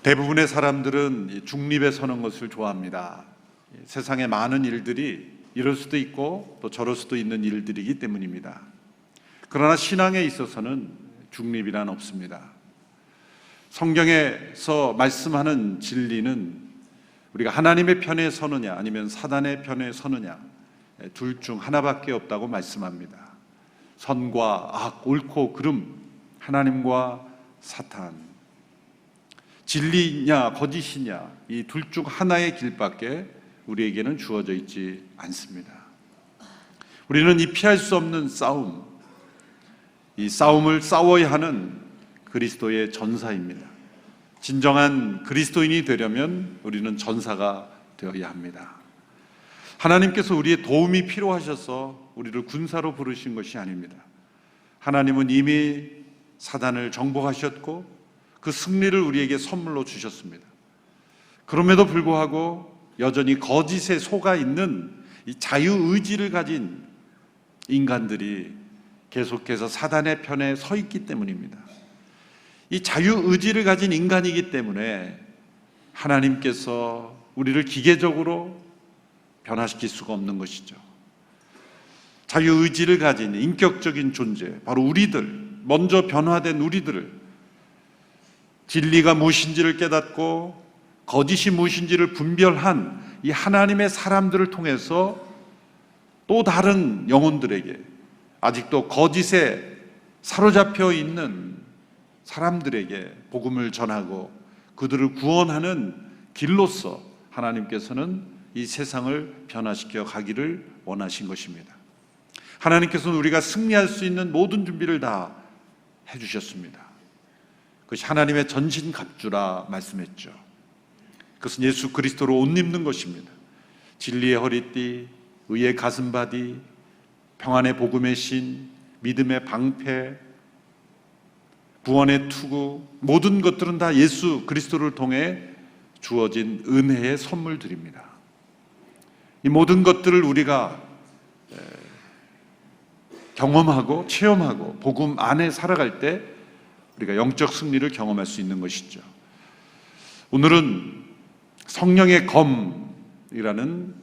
대부분의 사람들은 중립에 서는 것을 좋아합니다. 세상에 많은 일들이 이럴 수도 있고 또 저럴 수도 있는 일들이기 때문입니다. 그러나 신앙에 있어서는 중립이란 없습니다. 성경에서 말씀하는 진리는 우리가 하나님의 편에 서느냐 아니면 사단의 편에 서느냐 둘 중 하나밖에 없다고 말씀합니다. 선과 악, 옳고 그름, 하나님과 사탄, 진리냐 거짓이냐 이 둘 중 하나의 길밖에 우리에게는 주어져 있지 않습니다. 우리는 이 피할 수 없는 싸움, 이 싸움을 싸워야 하는 그리스도의 전사입니다. 진정한 그리스도인이 되려면 우리는 전사가 되어야 합니다. 하나님께서 우리의 도움이 필요하셔서 우리를 군사로 부르신 것이 아닙니다. 하나님은 이미 사단을 정복하셨고 그 승리를 우리에게 선물로 주셨습니다. 그럼에도 불구하고 여전히 거짓에 속아 있는 이 자유의지를 가진 인간들이 계속해서 사단의 편에 서 있기 때문입니다. 이 자유의지를 가진 인간이기 때문에 하나님께서 우리를 기계적으로 변화시킬 수가 없는 것이죠. 자유의지를 가진 인격적인 존재, 바로 우리들, 먼저 변화된 우리들을 진리가 무엇인지를 깨닫고 거짓이 무엇인지를 분별한 이 하나님의 사람들을 통해서 또 다른 영혼들에게, 아직도 거짓에 사로잡혀 있는 사람들에게 복음을 전하고 그들을 구원하는 길로서 하나님께서는 이 세상을 변화시켜 가기를 원하신 것입니다. 하나님께서는 우리가 승리할 수 있는 모든 준비를 다 해주셨습니다. 그것이 하나님의 전신갑주라 말씀했죠. 그것은 예수 그리스도로 옷 입는 것입니다. 진리의 허리띠, 의의 가슴바디, 평안의 복음의 신, 믿음의 방패, 구원의 투구, 모든 것들은 다 예수 그리스도를 통해 주어진 은혜의 선물들입니다. 이 모든 것들을 우리가 경험하고 체험하고 복음 안에 살아갈 때 우리가 영적 승리를 경험할 수 있는 것이죠. 오늘은 성령의 검이라는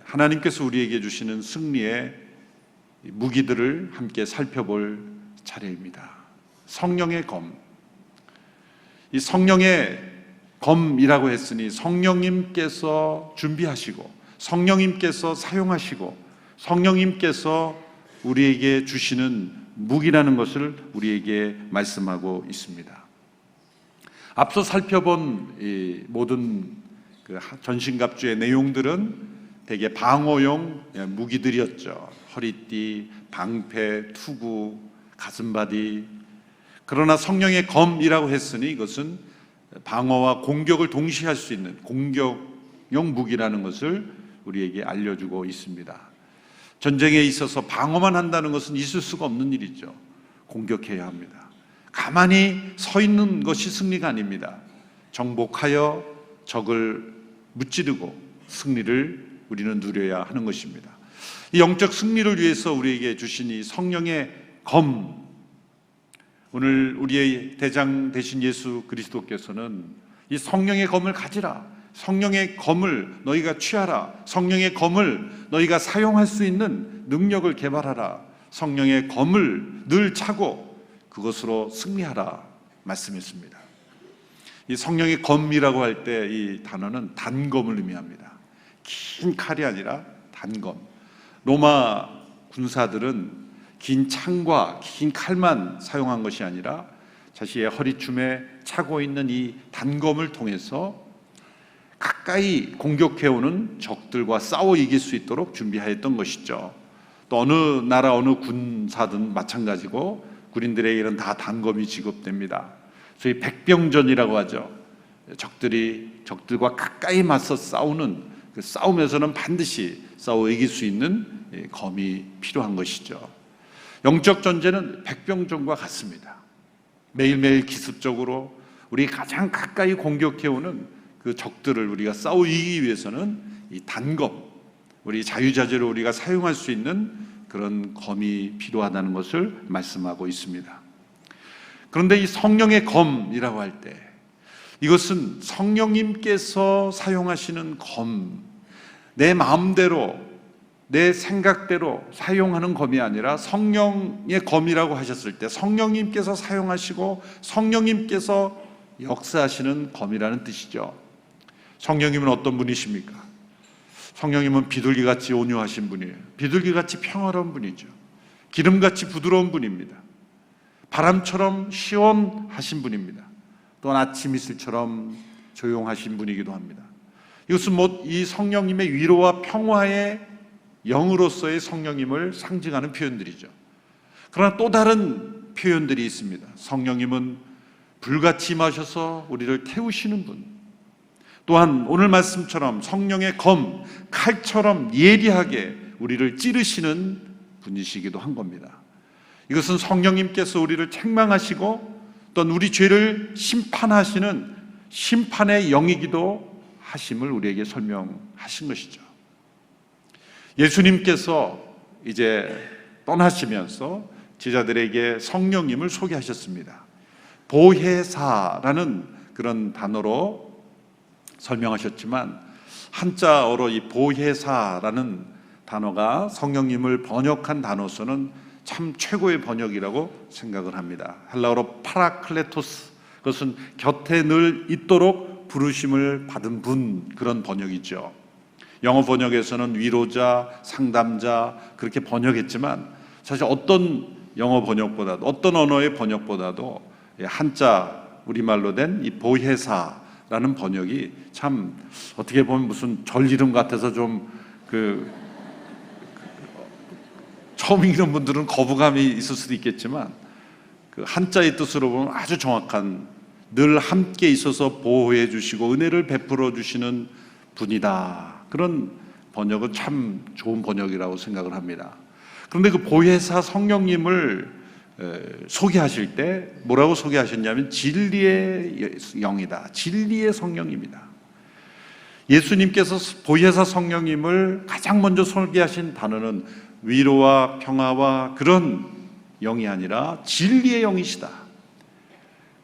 하나님께서 우리에게 주시는 승리의 무기들을 함께 살펴볼 차례입니다. 성령의 검. 이 성령의 검이라고 했으니 성령님께서 준비하시고 성령님께서 사용하시고 성령님께서 우리에게 주시는 무기라는 것을 우리에게 말씀하고 있습니다. 앞서 살펴본 이 모든 그 전신갑주의 내용들은 대개 방어용 무기들이었죠. 허리띠, 방패, 투구, 가슴바디. 그러나 성령의 검이라고 했으니 이것은 방어와 공격을 동시에 할 수 있는 공격용 무기라는 것을 우리에게 알려주고 있습니다. 전쟁에 있어서 방어만 한다는 것은 있을 수가 없는 일이죠. 공격해야 합니다. 가만히 서 있는 것이 승리가 아닙니다. 정복하여 적을 무찌르고 승리를 우리는 누려야 하는 것입니다. 이 영적 승리를 위해서 우리에게 주신 이 성령의 검, 오늘 우리의 대장 되신 예수 그리스도께서는 이 성령의 검을 가지라, 성령의 검을 너희가 취하라, 성령의 검을 너희가 사용할 수 있는 능력을 개발하라, 성령의 검을 늘 차고 그것으로 승리하라 말씀했습니다. 이 성령의 검이라고 할 때 이 단어는 단검을 의미합니다. 긴 칼이 아니라 단검. 로마 군사들은 긴 창과 긴 칼만 사용한 것이 아니라 자신의 허리춤에 차고 있는 이 단검을 통해서 가까이 공격해오는 적들과 싸워 이길 수 있도록 준비하였던 것이죠. 또 어느 나라 어느 군사든 마찬가지고 군인들에게는 다 단검이 지급됩니다. 소위 백병전이라고 하죠. 적들과 가까이 맞서 싸우는 그 싸움에서는 반드시 싸워 이길 수 있는 검이 필요한 것이죠. 영적 전쟁은 백병전과 같습니다. 매일매일 기습적으로 우리 가장 가까이 공격해오는 그 적들을 우리가 싸워 이기기 위해서는 이 단검, 우리 자유자재로 우리가 사용할 수 있는 그런 검이 필요하다는 것을 말씀하고 있습니다. 그런데 이 성령의 검이라고 할 때 이것은 성령님께서 사용하시는 검, 내 마음대로 내 생각대로 사용하는 검이 아니라 성령의 검이라고 하셨을 때 성령님께서 사용하시고 성령님께서 역사하시는 검이라는 뜻이죠. 성령님은 어떤 분이십니까? 성령님은 비둘기같이 온유하신 분이에요. 비둘기같이 평화로운 분이죠. 기름같이 부드러운 분입니다. 바람처럼 시원하신 분입니다. 또한 아침 이슬처럼 조용하신 분이기도 합니다. 이것은 이 성령님의 위로와 평화의 영으로서의 성령님을 상징하는 표현들이죠. 그러나 또 다른 표현들이 있습니다. 성령님은 불같이 임하셔서 우리를 태우시는 분, 또한 오늘 말씀처럼 성령의 검, 칼처럼 예리하게 우리를 찌르시는 분이시기도 한 겁니다. 이것은 성령님께서 우리를 책망하시고 또한 우리 죄를 심판하시는 심판의 영이기도 하심을 우리에게 설명하신 것이죠. 예수님께서 이제 떠나시면서 제자들에게 성령님을 소개하셨습니다. 보혜사라는 그런 단어로 설명하셨지만 한자어로 이 보혜사라는 단어가 성령님을 번역한 단어로서는 참 최고의 번역이라고 생각을 합니다. 헬라어로 파라클레토스, 그것은 곁에 늘 있도록 부르심을 받은 분, 그런 번역이죠. 영어 번역에서는 위로자, 상담자 그렇게 번역했지만 사실 어떤 영어 번역보다도 어떤 언어의 번역보다도 한자 우리말로 된 이 보혜사라는 번역이 참 어떻게 보면 무슨 절 이름 같아서 좀 처음 읽는 분들은 거부감이 있을 수도 있겠지만 그 한자의 뜻으로 보면 아주 정확한, 늘 함께 있어서 보호해 주시고 은혜를 베풀어 주시는 분이다. 그런 번역은 참 좋은 번역이라고 생각을 합니다. 그런데 그 보혜사 성령님을 소개하실 때 뭐라고 소개하셨냐면 진리의 영이다, 진리의 성령입니다. 예수님께서 보혜사 성령님을 가장 먼저 소개하신 단어는 위로와 평화와 그런 영이 아니라 진리의 영이시다.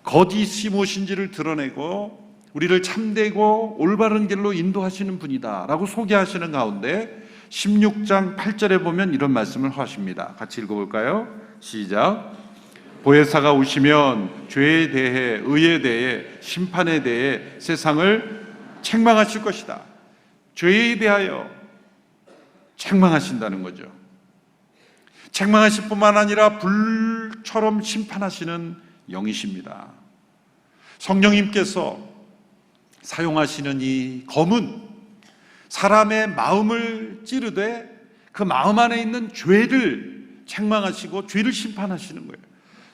거짓이 무엇인지를 드러내고 우리를 참되고 올바른 길로 인도하시는 분이다 라고 소개하시는 가운데 16장 8절에 보면 이런 말씀을 하십니다. 같이 읽어볼까요? 시작. 보혜사가 오시면 죄에 대해, 의에 대해, 심판에 대해 세상을 책망하실 것이다. 죄에 대하여 책망하신다는 거죠. 책망하실 뿐만 아니라 불처럼 심판하시는 영이십니다. 성령님께서 사용하시는 이 검은 사람의 마음을 찌르되 그 마음 안에 있는 죄를 책망하시고 죄를 심판하시는 거예요.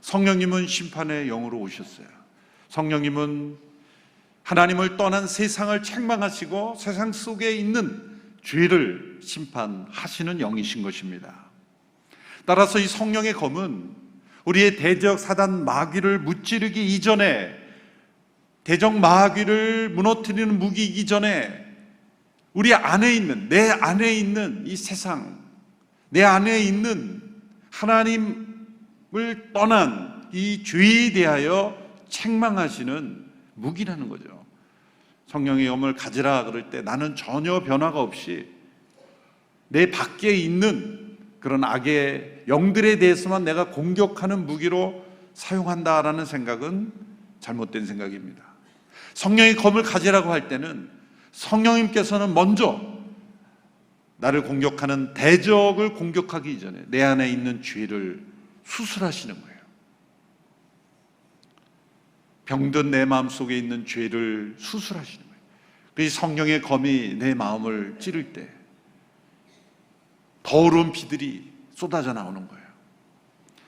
성령님은 심판의 영으로 오셨어요. 성령님은 하나님을 떠난 세상을 책망하시고 세상 속에 있는 죄를 심판하시는 영이신 것입니다. 따라서 이 성령의 검은 우리의 대적 사단 마귀를 무찌르기 이전에, 대적 마귀를 무너뜨리는 무기이기 전에 우리 안에 있는, 내 안에 있는 이 세상, 내 안에 있는 하나님을 떠난 이 죄에 대하여 책망하시는 무기라는 거죠. 성령의 검을 가지라 그럴 때 나는 전혀 변화가 없이 내 밖에 있는 그런 악의 영들에 대해서만 내가 공격하는 무기로 사용한다라는 생각은 잘못된 생각입니다. 성령의 검을 가지라고 할 때는 성령님께서는 먼저 나를 공격하는 대적을 공격하기 이전에 내 안에 있는 죄를 수술하시는 거예요. 병든 내 마음속에 있는 죄를 수술하시는 거예요. 그 성령의 검이 내 마음을 찌를 때 더러운 피들이 쏟아져 나오는 거예요.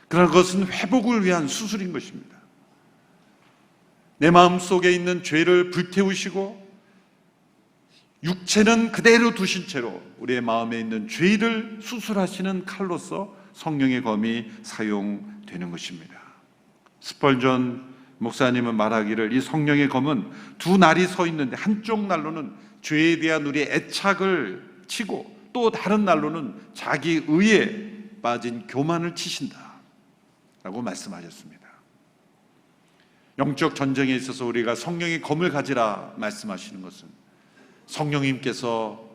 그러나 그것은 회복을 위한 수술인 것입니다. 내 마음속에 있는 죄를 불태우시고 육체는 그대로 두신 채로 우리의 마음에 있는 죄를 수술하시는 칼로서 성령의 검이 사용되는 것입니다. 스펄전 목사님은 말하기를 이 성령의 검은 두 날이 서 있는데 한쪽 날로는 죄에 대한 우리의 애착을 치고 또 다른 날로는 자기 의에 빠진 교만을 치신다 라고 말씀하셨습니다. 영적 전쟁에 있어서 우리가 성령의 검을 가지라 말씀하시는 것은 성령님께서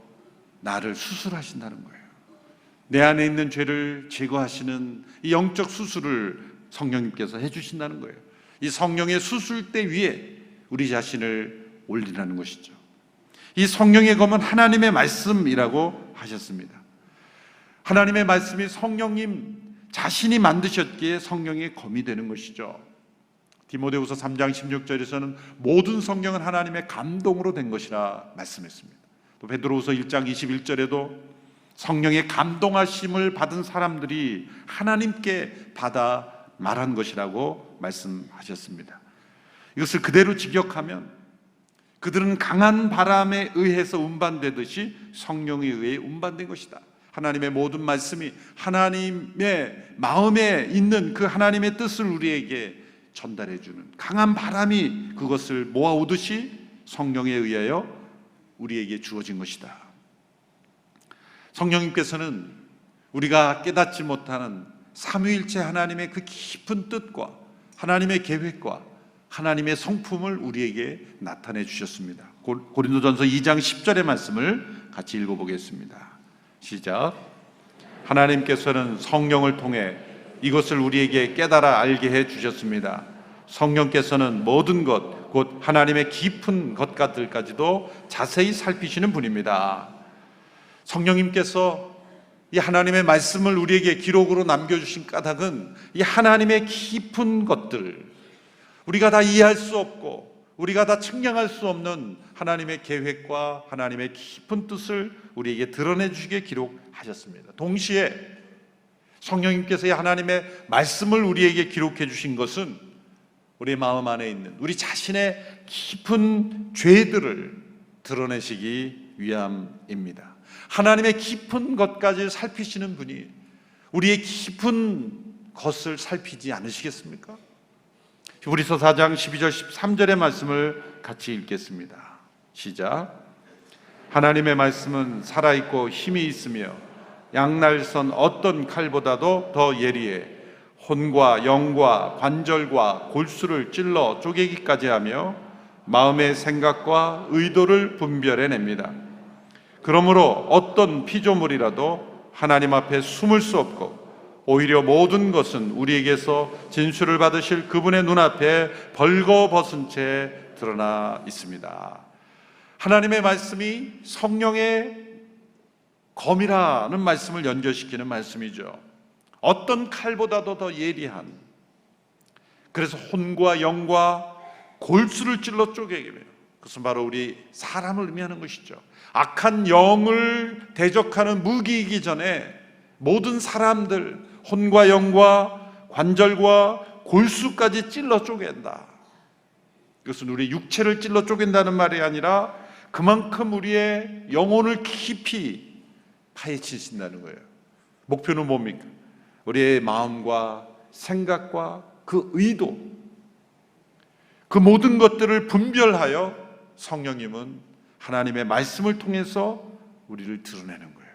나를 수술하신다는 거예요. 내 안에 있는 죄를 제거하시는 이 영적 수술을 성령님께서 해주신다는 거예요. 이 성령의 수술대 위에 우리 자신을 올리라는 것이죠. 이 성령의 검은 하나님의 말씀이라고 하셨습니다. 하나님의 말씀이 성령님 자신이 만드셨기에 성령의 검이 되는 것이죠. 디모데후서 3장 16절에서는 모든 성경은 하나님의 감동으로 된 것이라 말씀했습니다. 또 베드로후서 1장 21절에도 성령의 감동하심을 받은 사람들이 하나님께 받아 말한 것이라고 말씀하셨습니다. 이것을 그대로 직역하면 그들은 강한 바람에 의해서 운반되듯이 성령에 의해 운반된 것이다. 하나님의 모든 말씀이 하나님의 마음에 있는 그 하나님의 뜻을 우리에게 전달해주는 강한 바람이 그것을 모아오듯이 성령에 의하여 우리에게 주어진 것이다. 성령님께서는 우리가 깨닫지 못하는 삼위일체 하나님의 그 깊은 뜻과 하나님의 계획과 하나님의 성품을 우리에게 나타내 주셨습니다. 고린도전서 2장 10절의 말씀을 같이 읽어보겠습니다. 시작. 하나님께서는 성령을 통해 이것을 우리에게 깨달아 알게 해 주셨습니다. 성령께서는 모든 것, 곧 하나님의 깊은 것들까지도 자세히 살피시는 분입니다. 성령님께서 이 하나님의 말씀을 우리에게 기록으로 남겨주신 까닭은 이 하나님의 깊은 것들, 우리가 다 이해할 수 없고 우리가 다 측량할 수 없는 하나님의 계획과 하나님의 깊은 뜻을 우리에게 드러내 주시게 기록하셨습니다. 동시에 성령님께서 하나님의 말씀을 우리에게 기록해 주신 것은 우리 마음 안에 있는 우리 자신의 깊은 죄들을 드러내시기 위함입니다. 하나님의 깊은 것까지 살피시는 분이 우리의 깊은 것을 살피지 않으시겠습니까? 히브리서 4장 12절 13절의 말씀을 같이 읽겠습니다. 시작. 하나님의 말씀은 살아있고 힘이 있으며 양날선 어떤 칼보다도 더 예리해 혼과 영과 관절과 골수를 찔러 쪼개기까지 하며 마음의 생각과 의도를 분별해냅니다. 그러므로 어떤 피조물이라도 하나님 앞에 숨을 수 없고 오히려 모든 것은 우리에게서 진술을 받으실 그분의 눈앞에 벌거벗은 채 드러나 있습니다. 하나님의 말씀이 성령의 검이라는 말씀을 연결시키는 말씀이죠. 어떤 칼보다도 더 예리한, 그래서 혼과 영과 골수를 찔러 쪼개게 해요. 그것은 바로 우리 사람을 의미하는 것이죠. 악한 영을 대적하는 무기이기 전에 모든 사람들, 혼과 영과 관절과 골수까지 찔러 쪼갠다. 이것은 우리 육체를 찔러 쪼갠다는 말이 아니라 그만큼 우리의 영혼을 깊이 파헤치신다는 거예요. 목표는 뭡니까? 우리의 마음과 생각과 그 의도, 그 모든 것들을 분별하여 성령님은 하나님의 말씀을 통해서 우리를 드러내는 거예요.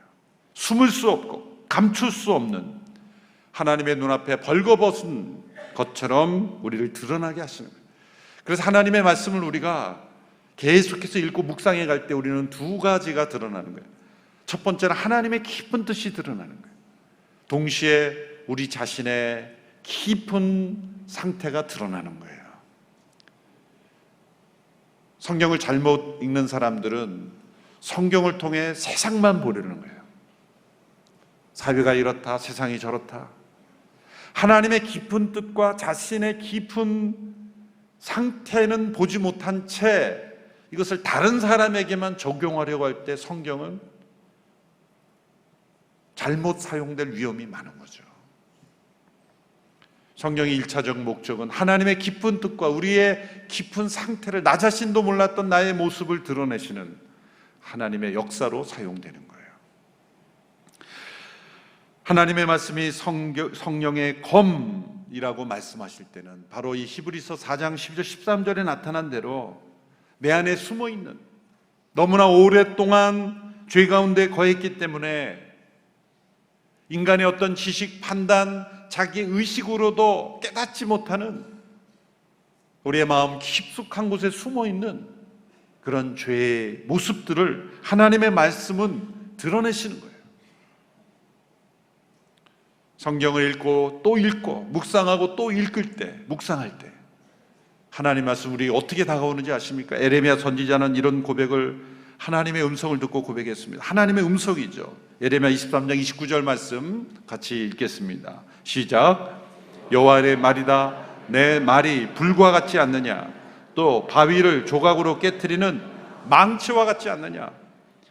숨을 수 없고 감출 수 없는 하나님의 눈앞에 벌거벗은 것처럼 우리를 드러나게 하시는 거예요. 그래서 하나님의 말씀을 우리가 계속해서 읽고 묵상해 갈 때 우리는 두 가지가 드러나는 거예요. 첫 번째는 하나님의 깊은 뜻이 드러나는 거예요. 동시에 우리 자신의 깊은 상태가 드러나는 거예요. 성경을 잘못 읽는 사람들은 성경을 통해 세상만 보려는 거예요. 사회가 이렇다, 세상이 저렇다. 하나님의 깊은 뜻과 자신의 깊은 상태는 보지 못한 채 이것을 다른 사람에게만 적용하려고 할 때 성경은 잘못 사용될 위험이 많은 거죠. 성경의 1차적 목적은 하나님의 깊은 뜻과 우리의 깊은 상태를 나 자신도 몰랐던 나의 모습을 드러내시는 하나님의 역사로 사용되는 거예요. 하나님의 말씀이 성령의 검이라고 말씀하실 때는 바로 이 히브리서 4장 12절 13절에 나타난 대로 내 안에 숨어있는, 너무나 오랫동안 죄 가운데 거했기 때문에 인간의 어떤 지식, 판단, 자기 의식으로도 깨닫지 못하는 우리의 마음 깊숙한 곳에 숨어 있는 그런 죄의 모습들을 하나님의 말씀은 드러내시는 거예요. 성경을 읽고 또 읽고 묵상하고 또 읽을 때, 묵상할 때 하나님 말씀 우리 어떻게 다가오는지 아십니까? 에레미야 선지자는 이런 고백을 하나님의 음성을 듣고 고백했습니다. 하나님의 음성이죠. 에레미야 23장 29절 말씀 같이 읽겠습니다. 시작. 여호와의 말이다. 내 말이 불과 같지 않느냐? 또 바위를 조각으로 깨트리는 망치와 같지 않느냐?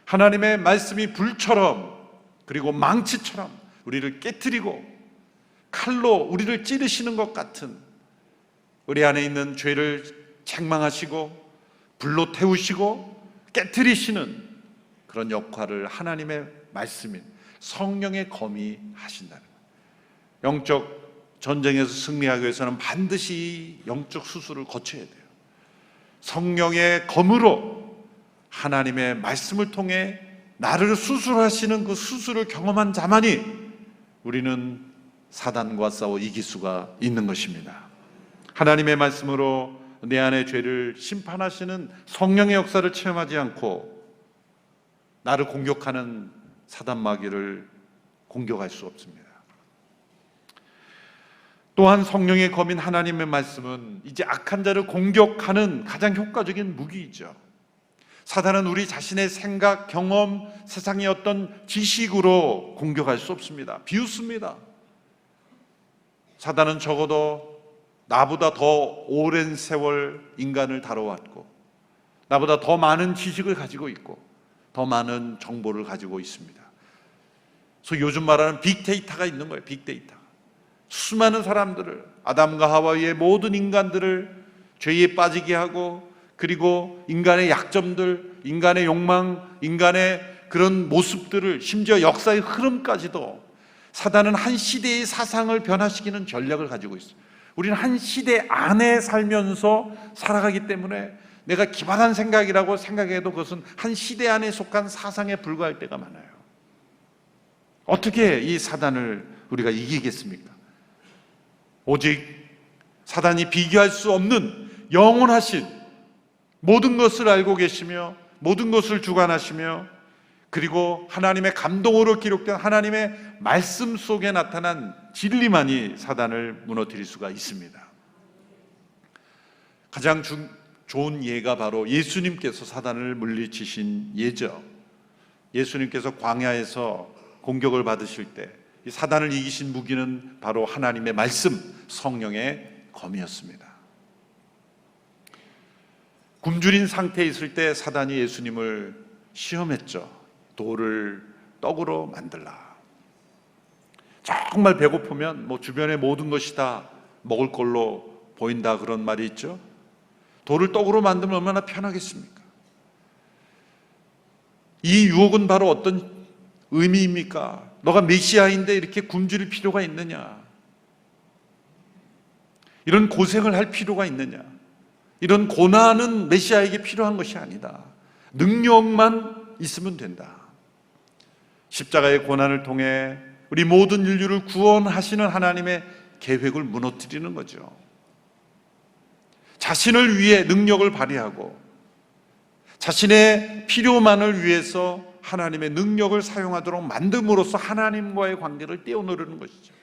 하나님의 말씀이 불처럼 그리고 망치처럼 우리를 깨트리고 칼로 우리를 찌르시는 것 같은, 우리 안에 있는 죄를 책망하시고 불로 태우시고 깨트리시는 그런 역할을 하나님의 말씀인 성령의 검이 하신다는 거예요. 영적 전쟁에서 승리하기 위해서는 반드시 영적 수술을 거쳐야 돼요. 성령의 검으로 하나님의 말씀을 통해 나를 수술하시는 그 수술을 경험한 자만이 우리는 사단과 싸워 이길 수가 있는 것입니다. 하나님의 말씀으로 내 안의 죄를 심판하시는 성령의 역사를 체험하지 않고 나를 공격하는 사단 마귀를 공격할 수 없습니다. 또한 성령의 검인 하나님의 말씀은 이제 악한 자를 공격하는 가장 효과적인 무기이죠. 사단은 우리 자신의 생각, 경험, 세상의 어떤 지식으로 공격할 수 없습니다. 비웃습니다. 사단은 적어도 나보다 더 오랜 세월 인간을 다뤄왔고 나보다 더 많은 지식을 가지고 있고 더 많은 정보를 가지고 있습니다. 그래서 요즘 말하는 빅데이터가 있는 거예요. 빅데이터. 수많은 사람들을, 아담과 하와의 모든 인간들을 죄에 빠지게 하고, 그리고 인간의 약점들, 인간의 욕망, 인간의 그런 모습들을, 심지어 역사의 흐름까지도 사단은 한 시대의 사상을 변화시키는 전략을 가지고 있어요. 우리는 한 시대 안에 살면서 살아가기 때문에 내가 기발한 생각이라고 생각해도 그것은 한 시대 안에 속한 사상에 불과할 때가 많아요. 어떻게 이 사단을 우리가 이기겠습니까? 오직 사단이 비교할 수 없는 영원하신, 모든 것을 알고 계시며 모든 것을 주관하시며, 그리고 하나님의 감동으로 기록된 하나님의 말씀 속에 나타난 진리만이 사단을 무너뜨릴 수가 있습니다. 가장 좋은 예가 바로 예수님께서 사단을 물리치신 예죠. 예수님께서 광야에서 공격을 받으실 때 이 사단을 이기신 무기는 바로 하나님의 말씀, 성령의 검이었습니다. 굶주린 상태에 있을 때 사단이 예수님을 시험했죠. 돌을 떡으로 만들라. 정말 배고프면 주변의 모든 것이 다 먹을 걸로 보인다, 그런 말이 있죠. 돌을 떡으로 만들면 얼마나 편하겠습니까? 이 유혹은 바로 어떤 의미입니까? 너가 메시아인데 이렇게 굶주릴 필요가 있느냐? 이런 고생을 할 필요가 있느냐? 이런 고난은 메시아에게 필요한 것이 아니다. 능력만 있으면 된다. 십자가의 고난을 통해 우리 모든 인류를 구원하시는 하나님의 계획을 무너뜨리는 거죠. 자신을 위해 능력을 발휘하고 자신의 필요만을 위해서 하나님의 능력을 사용하도록 만듦으로써 하나님과의 관계를 떼어놓으려는 것이죠.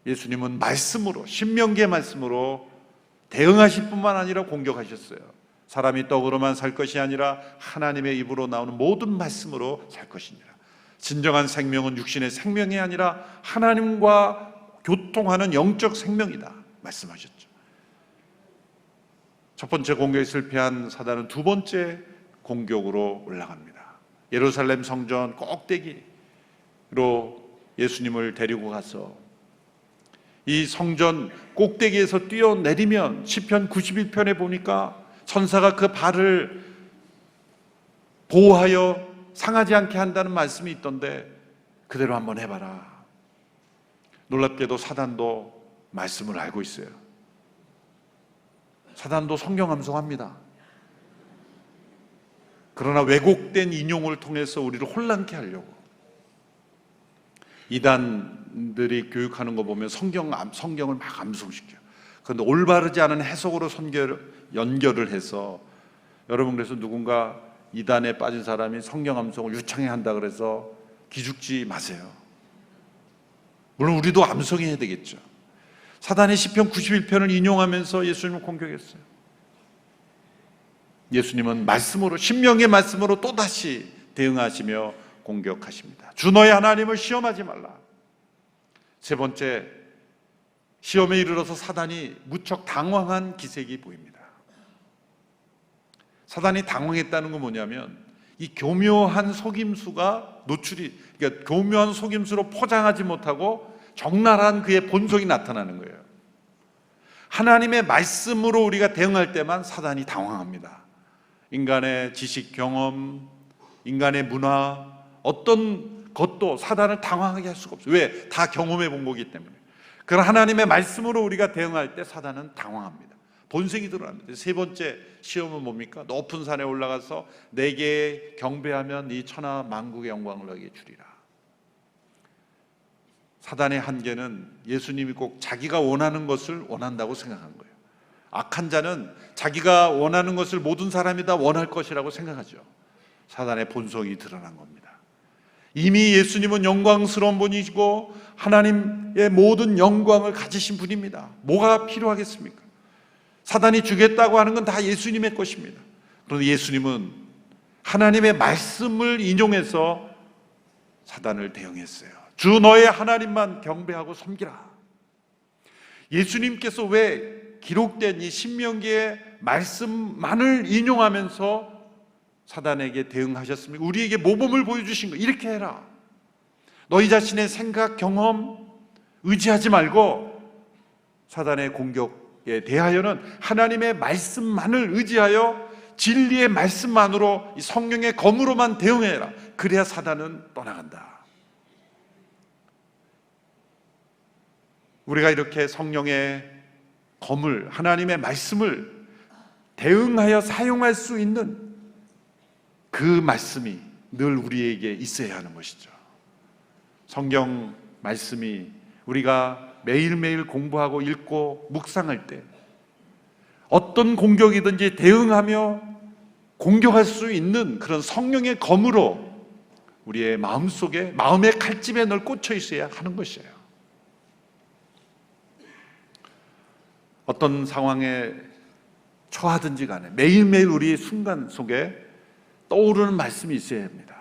예수님은 말씀으로, 신명기의 말씀으로 대응하실 뿐만 아니라 공격하셨어요. 사람이 떡으로만 살 것이 아니라 하나님의 입으로 나오는 모든 말씀으로 살 것이니라. 진정한 생명은 육신의 생명이 아니라 하나님과 교통하는 영적 생명이다 말씀하셨죠. 첫 번째 공격에 실패한 사단은 두 번째 공격으로 올라갑니다. 예루살렘 성전 꼭대기로 예수님을 데리고 가서 이 성전 꼭대기에서 뛰어내리면 시편 91편에 보니까 천사가 그 발을 보호하여 상하지 않게 한다는 말씀이 있던데 그대로 한번 해봐라. 놀랍게도 사단도 말씀을 알고 있어요. 사단도 성경 암송합니다. 그러나 왜곡된 인용을 통해서 우리를 혼란케 하려고, 이단들이 교육하는 거 보면 성경을 막 암송시켜요. 그런데 올바르지 않은 해석으로 연결을 해서 여러분, 그래서 누군가 이단에 빠진 사람이 성경 암송을 유창히 한다 그래서 기죽지 마세요. 물론 우리도 암송해야 되겠죠. 사단이 시편 91편을 인용하면서 예수님을 공격했어요. 예수님은 말씀으로, 신명의 말씀으로 또다시 대응하시며 공격하십니다. 주 너의 하나님을 시험하지 말라. 세 번째, 시험에 이르러서 사단이 무척 당황한 기색이 보입니다. 사단이 당황했다는 건 뭐냐면 이 교묘한 속임수가 그러니까 교묘한 속임수로 포장하지 못하고 적나라한 그의 본성이 나타나는 거예요. 하나님의 말씀으로 우리가 대응할 때만 사단이 당황합니다. 인간의 지식, 경험, 인간의 문화, 어떤 것도 사단을 당황하게 할 수가 없어요. 왜? 다 경험해 본 거기 때문에. 그런 하나님의 말씀으로 우리가 대응할 때 사단은 당황합니다. 본성이 드러납니다. 세 번째 시험은 뭡니까? 높은 산에 올라가서 내게 경배하면 이 천하 만국의 영광을 너에게 주리라. 사단의 한계는 예수님이 꼭 자기가 원하는 것을 원한다고 생각한 거예요. 악한 자는 자기가 원하는 것을 모든 사람이 다 원할 것이라고 생각하죠. 사단의 본성이 드러난 겁니다. 이미 예수님은 영광스러운 분이시고 하나님의 모든 영광을 가지신 분입니다. 뭐가 필요하겠습니까? 사단이 주겠다고 하는 건 다 예수님의 것입니다. 그런데 예수님은 하나님의 말씀을 인용해서 사단을 대응했어요. 주 너의 하나님만 경배하고 섬기라. 예수님께서 왜 기록된 이 신명기의 말씀만을 인용하면서 사단에게 대응하셨습니까? 우리에게 모범을 보여주신 거, 이렇게 해라. 너희 자신의 생각, 경험 의지하지 말고 사단의 공격에 대하여는 하나님의 말씀만을 의지하여 진리의 말씀만으로, 이 성령의 검으로만 대응해라. 그래야 사단은 떠나간다. 우리가 이렇게 성령의 검을, 하나님의 말씀을 대응하여 사용할 수 있는 그 말씀이 늘 우리에게 있어야 하는 것이죠. 성경 말씀이 우리가 매일매일 공부하고 읽고 묵상할 때 어떤 공격이든지 대응하며 공격할 수 있는 그런 성령의 검으로 우리의 마음속에, 마음의 칼집에 늘 꽂혀 있어야 하는 것이에요. 어떤 상황에 처하든지 간에 매일매일 우리의 순간 속에 떠오르는 말씀이 있어야 합니다.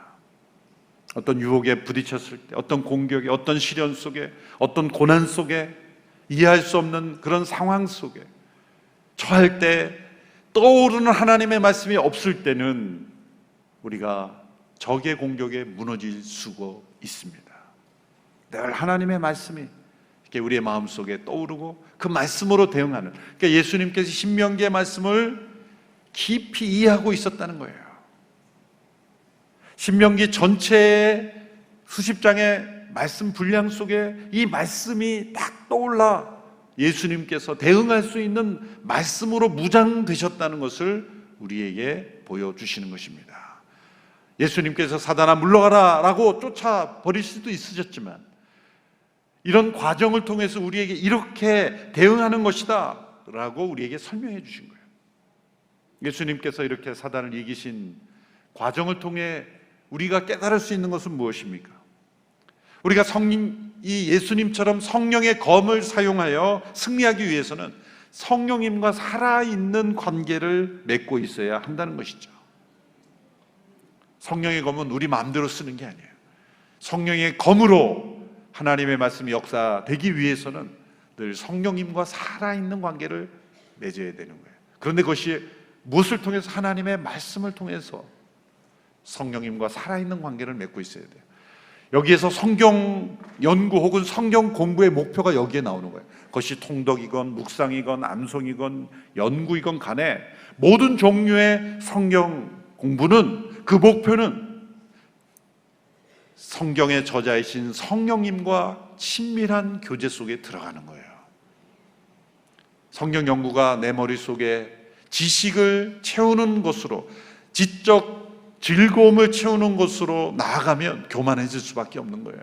어떤 유혹에 부딪혔을 때, 어떤 공격에, 어떤 시련 속에, 어떤 고난 속에, 이해할 수 없는 그런 상황 속에 처할 때 떠오르는 하나님의 말씀이 없을 때는 우리가 적의 공격에 무너질 수가 있습니다. 늘 하나님의 말씀이 이렇게 우리의 마음속에 떠오르고 그 말씀으로 대응하는, 그러니까 예수님께서 신명기의 말씀을 깊이 이해하고 있었다는 거예요. 신명기 전체의 수십 장의 말씀 분량 속에 이 말씀이 딱 떠올라 예수님께서 대응할 수 있는 말씀으로 무장되셨다는 것을 우리에게 보여주시는 것입니다. 예수님께서 사단아 물러가라 라고 쫓아버릴 수도 있으셨지만 이런 과정을 통해서 우리에게 이렇게 대응하는 것이다 라고 우리에게 설명해 주신 거예요. 예수님께서 이렇게 사단을 이기신 과정을 통해 우리가 깨달을 수 있는 것은 무엇입니까? 우리가 이 예수님처럼 성령의 검을 사용하여 승리하기 위해서는 성령님과 살아있는 관계를 맺고 있어야 한다는 것이죠. 성령의 검은 우리 마음대로 쓰는 게 아니에요. 성령의 검으로 하나님의 말씀이 역사되기 위해서는 늘 성령님과 살아있는 관계를 맺어야 되는 거예요. 그런데 그것이 무엇을 통해서? 하나님의 말씀을 통해서 성령님과 살아있는 관계를 맺고 있어야 돼요. 여기에서 성경 연구 혹은 성경 공부의 목표가 여기에 나오는 거예요. 그것이 통독이건 묵상이건 암송이건 연구이건 간에 모든 종류의 성경 공부는 그 목표는 성경의 저자이신 성령님과 친밀한 교제 속에 들어가는 거예요. 성경 연구가 내 머릿속에 지식을 채우는 것으로, 지적 즐거움을 채우는 것으로 나아가면 교만해질 수밖에 없는 거예요.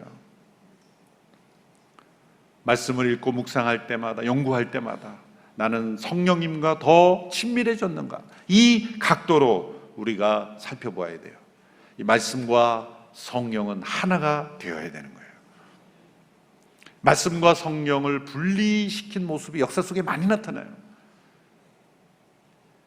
말씀을 읽고 묵상할 때마다, 연구할 때마다 나는 성령님과 더 친밀해졌는가? 이 각도로 우리가 살펴보아야 돼요. 이 말씀과 성령은 하나가 되어야 되는 거예요. 말씀과 성령을 분리시킨 모습이 역사 속에 많이 나타나요.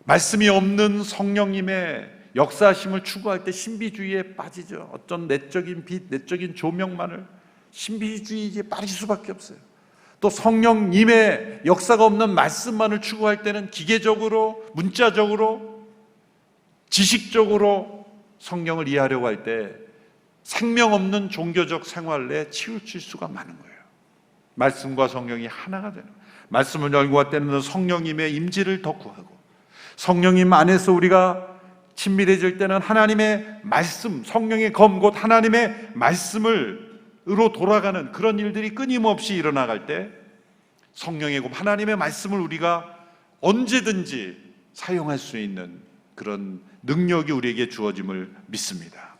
말씀이 없는 성령님의 역사하심을 추구할 때 신비주의에 빠지죠. 어떤 내적인 빛, 내적인 조명만을 신비주의에 빠질 수밖에 없어요. 또 성령님의 역사가 없는 말씀만을 추구할 때는 기계적으로, 문자적으로, 지식적으로 성령을 이해하려고 할 때 생명 없는 종교적 생활에 치우칠 수가 많은 거예요. 말씀과 성령이 하나가 되는 거예요. 말씀을 열고 할 때는 성령님의 임재를 더 구하고, 성령님 안에서 우리가 친밀해질 때는 하나님의 말씀, 성령의 검, 곧 하나님의 말씀으로 돌아가는 그런 일들이 끊임없이 일어나갈 때 성령의 검, 하나님의 말씀을 우리가 언제든지 사용할 수 있는 그런 능력이 우리에게 주어짐을 믿습니다.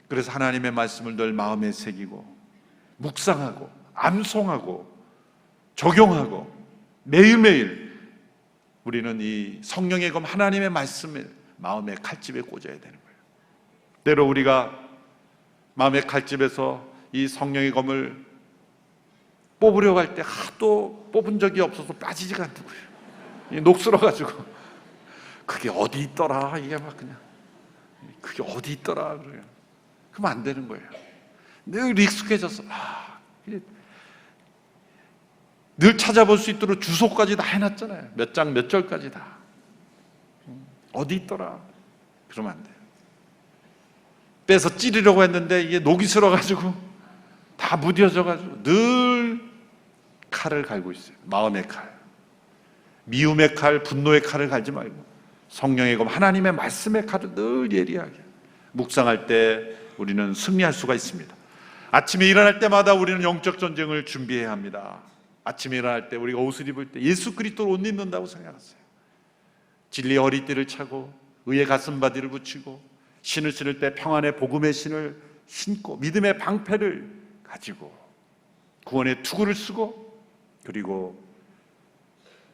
그래서 하나님의 말씀을 늘 마음에 새기고 묵상하고 암송하고 적용하고 매일매일 우리는 이 성령의 검 하나님의 말씀을 마음의 칼집에 꽂아야 되는 거예요. 때로 우리가 마음의 칼집에서 이 성령의 검을 뽑으려고 할 때 하도 뽑은 적이 없어서 빠지지가 않더라고요. 녹슬어가지고 그게 어디 있더라, 이게 막 그냥 그게 어디 있더라 그래요. 그러면 안 되는 거예요. 늘 익숙해져서 늘 찾아볼 수 있도록 주소까지 다 해놨잖아요. 몇 장 몇 절까지 다. 어디 있더라. 그러면 안 돼요. 빼서 찌르려고 했는데 이게 녹이 슬어가지고 다 무뎌져가지고 늘 칼을 갈고 있어요. 마음의 칼, 미움의 칼, 분노의 칼을 갈지 말고 성령의 검, 하나님의 말씀의 칼을 늘 예리하게 묵상할 때 우리는 승리할 수가 있습니다. 아침에 일어날 때마다 우리는 영적 전쟁을 준비해야 합니다. 아침에 일어날 때 우리가 옷을 입을 때 예수 그리스도를 옷 입는다고 생각하세요. 진리의 허리띠를 차고 의의 가슴바디를 붙이고 신을 신을 때 평안의 복음의 신을 신고 믿음의 방패를 가지고 구원의 투구를 쓰고 그리고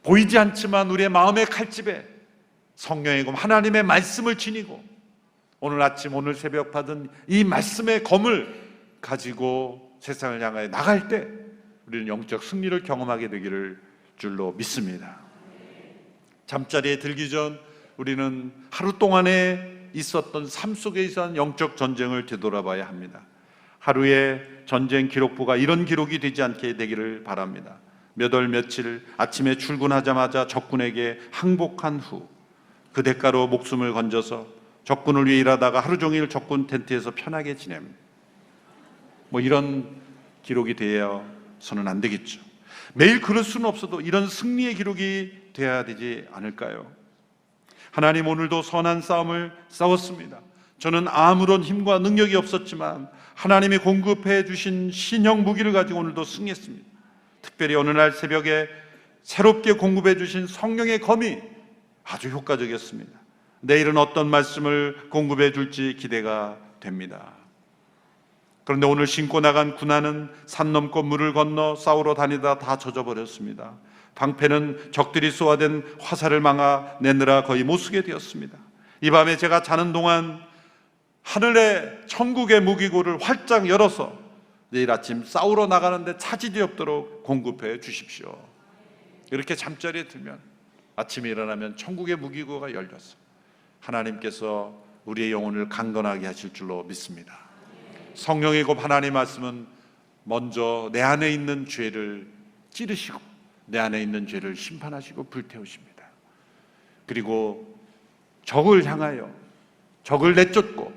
보이지 않지만 우리의 마음의 칼집에 성령의 검 하나님의 말씀을 지니고 오늘 아침 오늘 새벽 받은 이 말씀의 검을 가지고 세상을 향하여 나갈 때 우리는 영적 승리를 경험하게 되기를 줄로 믿습니다. 잠자리에 들기 전 우리는 하루 동안에 있었던 삶 속에 있었던 영적 전쟁을 되돌아봐야 합니다. 하루의 전쟁 기록부가 이런 기록이 되지 않게 되기를 바랍니다. 몇 월 며칠 아침에 출근하자마자 적군에게 항복한 후 그 대가로 목숨을 건져서 적군을 위해 일하다가 하루 종일 적군 텐트에서 편하게 지냄, 이런 기록이 되어서는 안 되겠죠. 매일 그럴 수는 없어도 이런 승리의 기록이 되어야 되지 않을까요? 하나님 오늘도 선한 싸움을 싸웠습니다. 저는 아무런 힘과 능력이 없었지만 하나님이 공급해 주신 신형 무기를 가지고 오늘도 승리했습니다. 특별히 어느 날 새벽에 새롭게 공급해 주신 성령의 검이 아주 효과적이었습니다. 내일은 어떤 말씀을 공급해 줄지 기대가 됩니다. 그런데 오늘 신고 나간 군화는 산 넘고 물을 건너 싸우러 다니다 다 젖어버렸습니다. 방패는 적들이 쏘아댄 화살을 막아내느라 거의 못 쓰게 되었습니다. 이 밤에 제가 자는 동안 하늘의 천국의 무기고를 활짝 열어서 내일 아침 싸우러 나가는데 차질이 없도록 공급해 주십시오. 이렇게 잠자리에 들면 아침에 일어나면 천국의 무기고가 열렸어. 하나님께서 우리의 영혼을 강건하게 하실 줄로 믿습니다. 성령의 검 하나님의 말씀은 먼저 내 안에 있는 죄를 찌르시고 내 안에 있는 죄를 심판하시고 불태우십니다. 그리고 적을 향하여 적을 내쫓고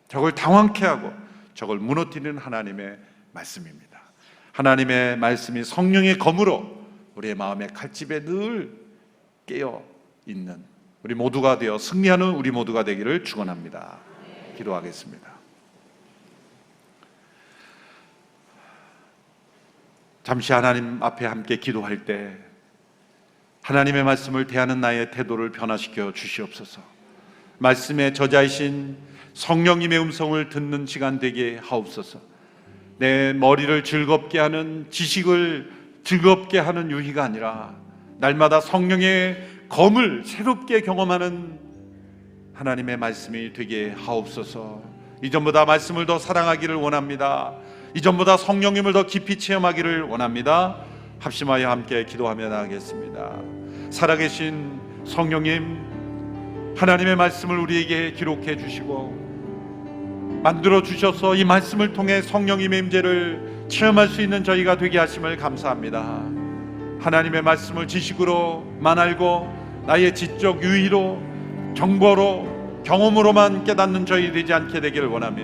적을 당황케 하고 적을 무너뜨리는 하나님의 말씀입니다. 하나님의 말씀이 성령의 검으로 우리의 마음의 칼집에 늘 깨어 있는 우리 모두가 되어 승리하는 우리 모두가 되기를 축원합니다. 기도하겠습니다. 잠시 하나님 앞에 함께 기도할 때 하나님의 말씀을 대하는 나의 태도를 변화시켜 주시옵소서. 말씀의 저자이신 성령님의 음성을 듣는 시간 되게 하옵소서. 내 머리를 즐겁게 하는 지식을 즐겁게 하는 유희가 아니라 날마다 성령의 검을 새롭게 경험하는 하나님의 말씀이 되게 하옵소서. 이전보다 말씀을 더 사랑하기를 원합니다. 이전보다 성령님을 더 깊이 체험하기를 원합니다. 합심하여 함께 기도하며 나가겠습니다. 살아계신 성령님, 하나님의 말씀을 우리에게 기록해 주시고 만들어 주셔서 이 말씀을 통해 성령님의 임재를 체험할 수 있는 저희가 되게 하심을 감사합니다. 하나님의 말씀을 지식으로만 알고 나의 지적 유의로 정보로 경험으로만 깨닫는 저희 되지 않게 되기를 원하며,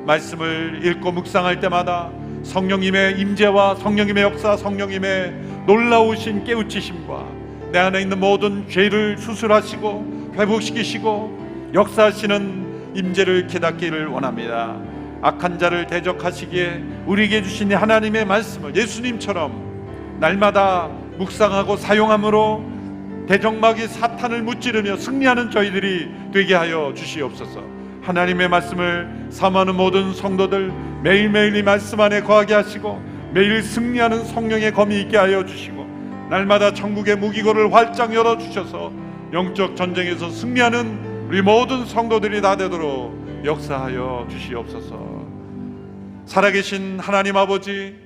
말씀을 읽고 묵상할 때마다 성령님의 임재와 성령님의 역사, 성령님의 놀라우신 깨우치심과 내 안에 있는 모든 죄를 수술하시고 회복시키시고 역사하시는 임재를 깨닫기를 원합니다. 악한 자를 대적하시기에 우리에게 주신 하나님의 말씀을 예수님처럼 날마다 묵상하고 사용함으로 대적마귀 사탄을 무찌르며 승리하는 저희들이 되게 하여 주시옵소서. 하나님의 말씀을 사모하는 모든 성도들 매일매일 이 말씀 안에 거하게 하시고 매일 승리하는 성령의 검이 있게 하여 주시고 날마다 천국의 무기고를 활짝 열어주셔서 영적 전쟁에서 승리하는 우리 모든 성도들이 다 되도록 역사하여 주시옵소서. 살아계신 하나님 아버지,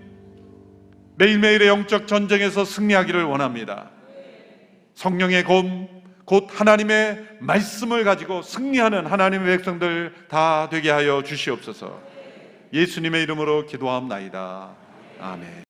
매일매일의 영적 전쟁에서 승리하기를 원합니다. 성령의 검, 곧 하나님의 말씀을 가지고 승리하는 하나님의 백성들 다 되게 하여 주시옵소서. 예수님의 이름으로 기도하옵나이다. 아멘.